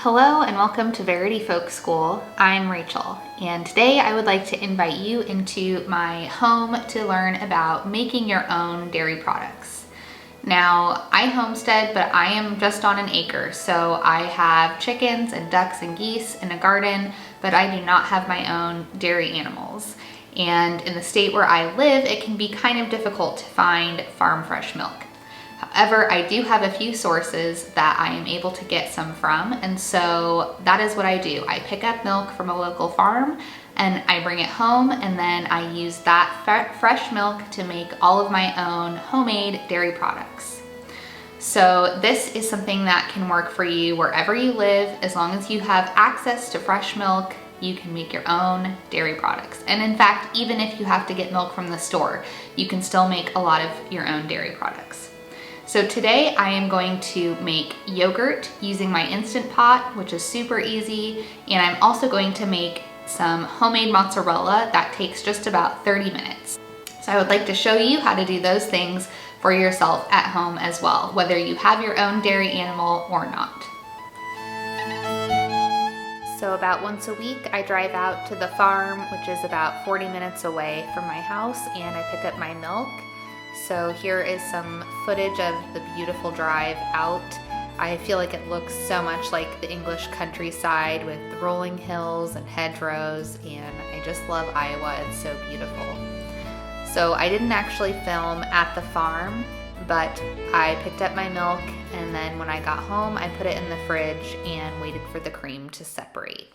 Hello and welcome to Verity Folk School. I'm Rachel, and today I would like to invite you into my home to learn about making your own dairy products. Now, I homestead, but I am just on an acre, so I have chickens and ducks and geese in a garden, but I do not have my own dairy animals. And in the state where I live, it can be kind of difficult to find farm fresh milk. However, I do have a few sources that I am able to get some from, and so that is what I do. I pick up milk from a local farm and I bring it home, and then I use that fresh milk to make all of my own homemade dairy products. So this is something that can work for you wherever you live. As long as you have access to fresh milk, you can make your own dairy products. And in fact, even if you have to get milk from the store, you can still make a lot of your own dairy products. So today I am going to make yogurt using my Instant Pot, which is super easy, and I'm also going to make some homemade mozzarella that takes just about 30 minutes. So I would like to show you how to do those things for yourself at home as well, whether you have your own dairy animal or not. So about once a week I drive out to the farm, which is about 40 minutes away from my house, and I pick up my milk. So here is some footage of the beautiful drive out. I feel like it looks so much like the English countryside with the rolling hills and hedgerows, and I just love Iowa. It's so beautiful. So I didn't actually film at the farm, but I picked up my milk, and then when I got home I put it in the fridge and waited for the cream to separate.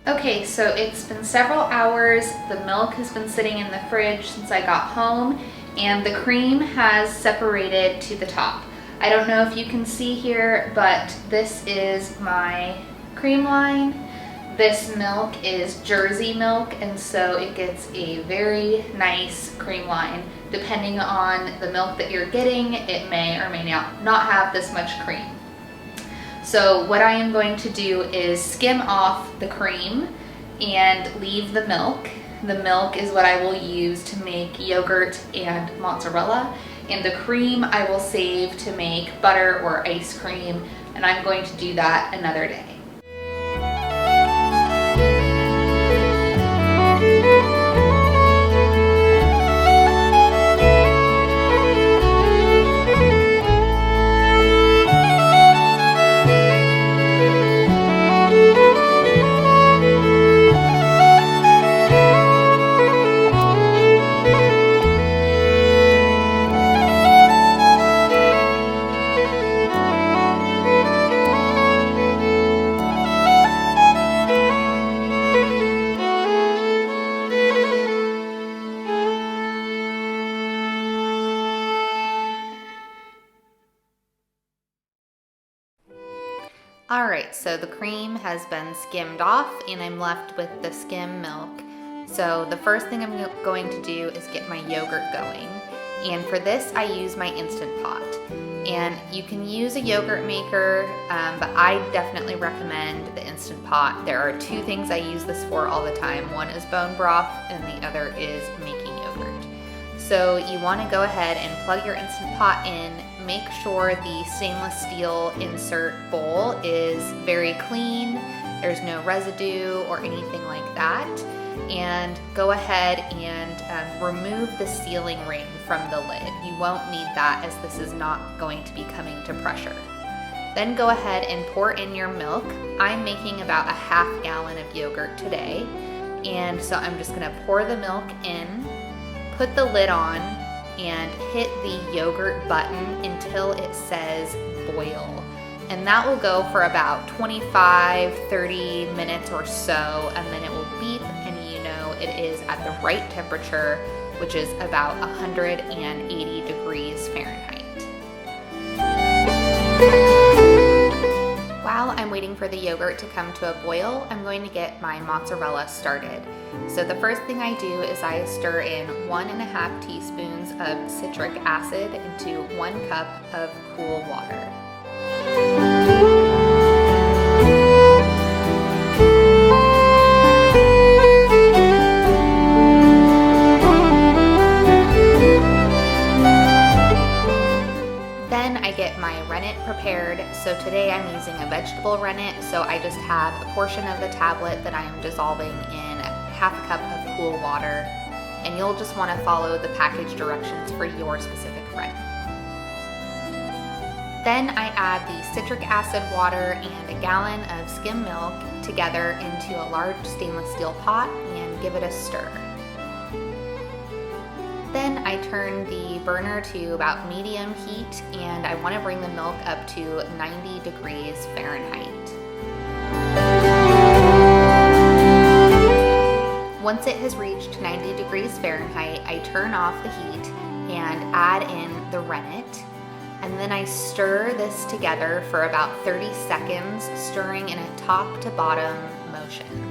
Okay, so it's been several hours. The milk has been sitting in the fridge since I got home, and the cream has separated to the top. I don't know if you can see here, but this is my cream line. This milk is Jersey milk, and so it gets a very nice cream line. Depending on the milk that you're getting, it may or may not have this much cream. So what I am going to do is skim off the cream and leave the milk. The milk is what I will use to make yogurt and mozzarella, and the cream I will save to make butter or ice cream, and I'm going to do that another day. Alright, so the cream has been skimmed off and I'm left with the skim milk. So the first thing I'm going to do is get my yogurt going. And for this I use my Instant Pot. And you can use a yogurt maker, but I definitely recommend the Instant Pot. There are two things I use this for all the time. One is bone broth and the other is making yogurt. So you want to go ahead and plug your Instant Pot in. Make sure the stainless steel insert bowl is very clean, there's no residue or anything like that, and go ahead and remove the sealing ring from the lid. You won't need that, as this is not going to be coming to pressure. Then go ahead and pour in your milk. I'm making about a half gallon of yogurt today, and so I'm just going to pour the milk in, put the lid on, and hit the yogurt button until it says boil. And that will go for about 25-30 minutes or so, and then it will beep and you know it is at the right temperature, which is about 180 degrees Fahrenheit. While I'm waiting for the yogurt to come to a boil, I'm going to get my mozzarella started. So the first thing I do is I stir in 1.5 teaspoons of citric acid into 1 cup of cool water. Then I get my rennet prepared. So today I'm using a vegetable rennet, so I just have a portion of the tablet that I am dissolving in half a cup of cool water, and you'll just want to follow the package directions for your specific rennet. Then I add the citric acid water and a gallon of skim milk together into a large stainless steel pot and give it a stir. Then I turn the burner to about medium heat, and I want to bring the milk up to 90 degrees Fahrenheit. Once it has reached 90 degrees Fahrenheit, I turn off the heat and add in the rennet, and then I stir this together for about 30 seconds, stirring in a top to bottom motion.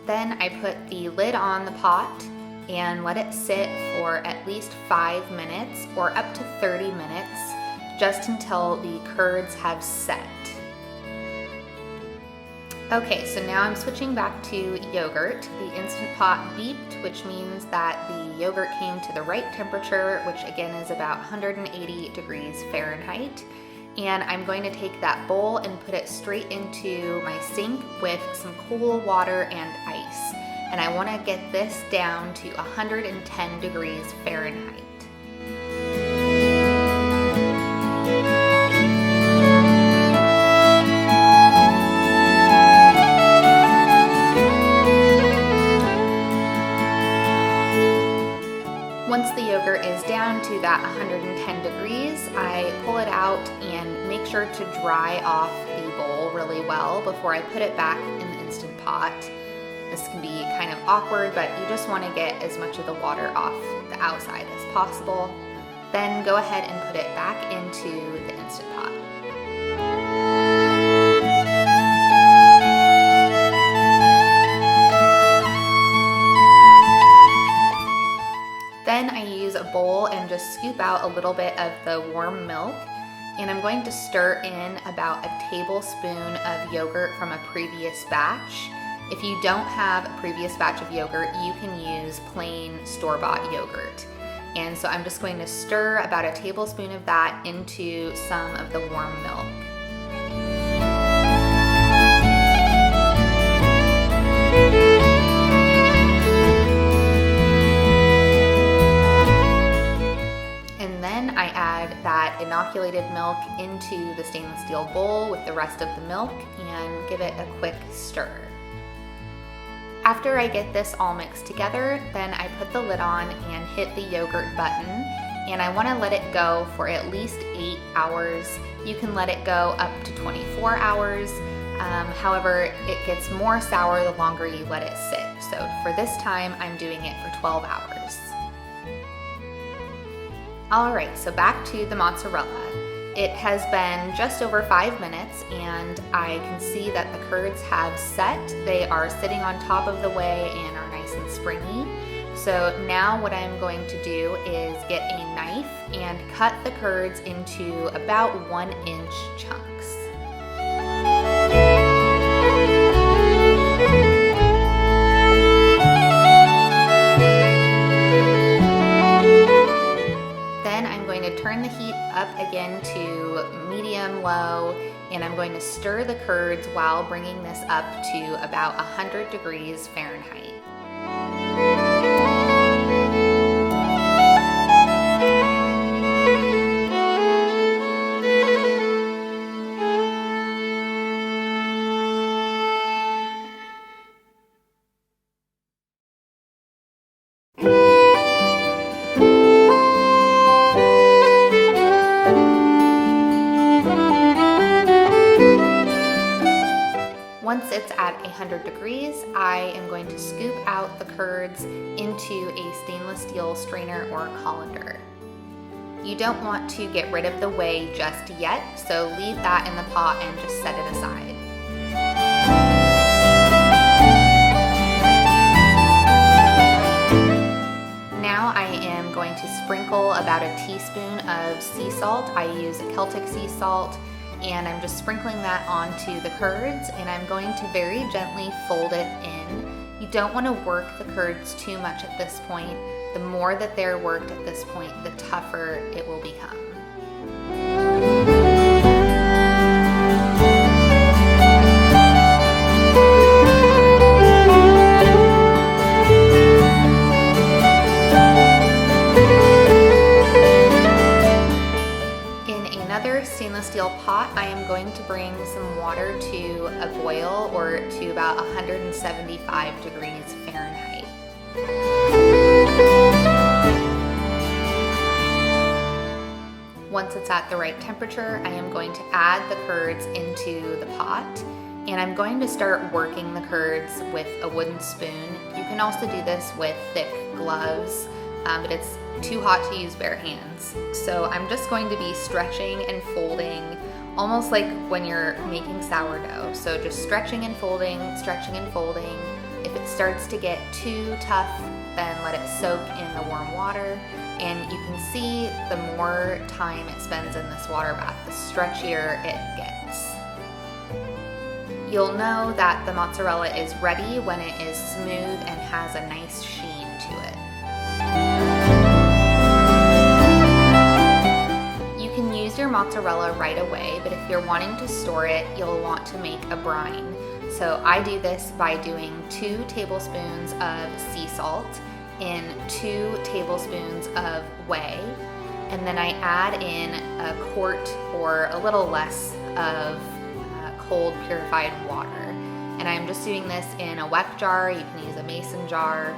Then I put the lid on the pot and let it sit for at least 5 minutes or up to 30 minutes, just until the curds have set. Okay, so now I'm switching back to yogurt. The Instant Pot beeped, which means that the yogurt came to the right temperature, which again is about 180 degrees Fahrenheit. And I'm going to take that bowl and put it straight into my sink with some cool water and ice. And I want to get this down to 110 degrees Fahrenheit. Once the yogurt is down to that 110 degrees, I pull it out and make sure to dry off the bowl really well before I put it back in the Instant Pot. This can be kind of awkward, but you just want to get as much of the water off the outside as possible. Then go ahead and put it back into the Instant Pot. Then I use a bowl and just scoop out a little bit of the warm milk, and I'm going to stir in about a tablespoon of yogurt from a previous batch. If you don't have a previous batch of yogurt, you can use plain store-bought yogurt. And so I'm just going to stir about a tablespoon of that into some of the warm milk. I add that inoculated milk into the stainless steel bowl with the rest of the milk and give it a quick stir. After I get this all mixed together, then I put the lid on and hit the yogurt button, and I want to let it go for at least 8 hours. You can let it go up to 24 hours. However, it gets more sour the longer you let it sit. So for this time, I'm doing it for 12 hours. Alright, so back to the mozzarella. It has been just over 5 minutes, and I can see that the curds have set. They are sitting on top of the whey and are nice and springy. So now what I'm going to do is get a knife and cut the curds into about 1-inch chunks. Turn the heat up again to medium-low, and I'm going to stir the curds while bringing this up to about 100 degrees Fahrenheit. Once it's at 100 degrees, I am going to scoop out the curds into a stainless steel strainer or colander. You don't want to get rid of the whey just yet, so leave that in the pot and just set it aside. Now I am going to sprinkle about a teaspoon of sea salt. I use Celtic sea salt, and I'm just sprinkling that onto the curds, and I'm going to very gently fold it in. You don't want to work the curds too much at this point. The more that they're worked at this point, the tougher it will become. Stainless steel pot, I am going to bring some water to a boil, or to about 175 degrees Fahrenheit. Once it's at the right temperature, I am going to add the curds into the pot, and I'm going to start working the curds with a wooden spoon. You can also do this with thick gloves, but it's too hot to use bare hands. So I'm just going to be stretching and folding, almost like when you're making sourdough. So just stretching and folding, stretching and folding. If it starts to get too tough, then let it soak in the warm water. And you can see the more time it spends in this water bath, the stretchier it gets. You'll know that the mozzarella is ready when it is smooth and has a nice sheen to it. Your mozzarella right away, but if you're wanting to store it, you'll want to make a brine. So I do this by doing 2 tablespoons of sea salt in 2 tablespoons of whey, and then I add in a quart or a little less of cold purified water. And I'm just doing this in a weck jar. You can use a mason jar.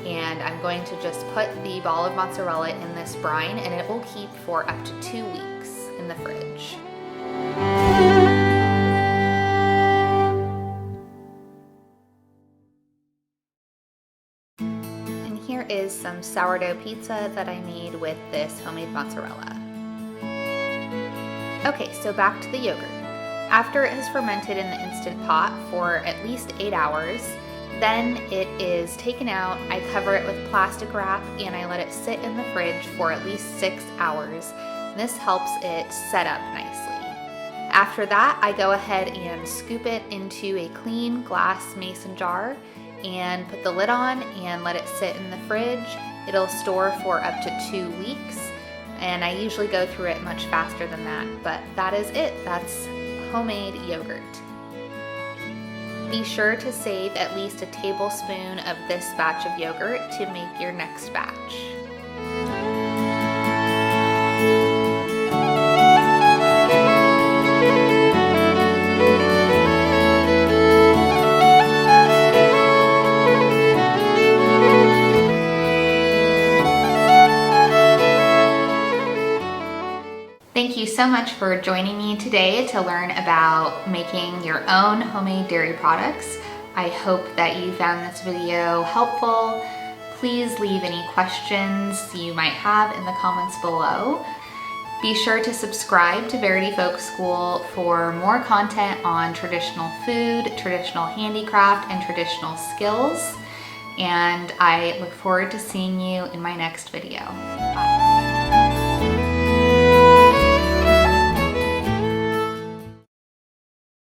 And I'm going to just put the ball of mozzarella in this brine, and it will keep for up to 2 weeks in the fridge. And here is some sourdough pizza that I made with this homemade mozzarella. Okay, so back to the yogurt. After it has fermented in the Instant Pot for at least 8 hours, then it is taken out. I cover it with plastic wrap and I let it sit in the fridge for at least 6 hours. This helps it set up nicely. After that, I go ahead and scoop it into a clean glass mason jar and put the lid on and let it sit in the fridge. It'll store for up to 2 weeks, and I usually go through it much faster than that, but that is it. That's homemade yogurt. Be sure to save at least a tablespoon of this batch of yogurt to make your next batch. Thank you so much for joining me today to learn about making your own homemade dairy products. I hope that you found this video helpful. Please leave any questions you might have in the comments below. Be sure to subscribe to Verity Folk School for more content on traditional food, traditional handicraft, and traditional skills. And I look forward to seeing you in my next video. Bye.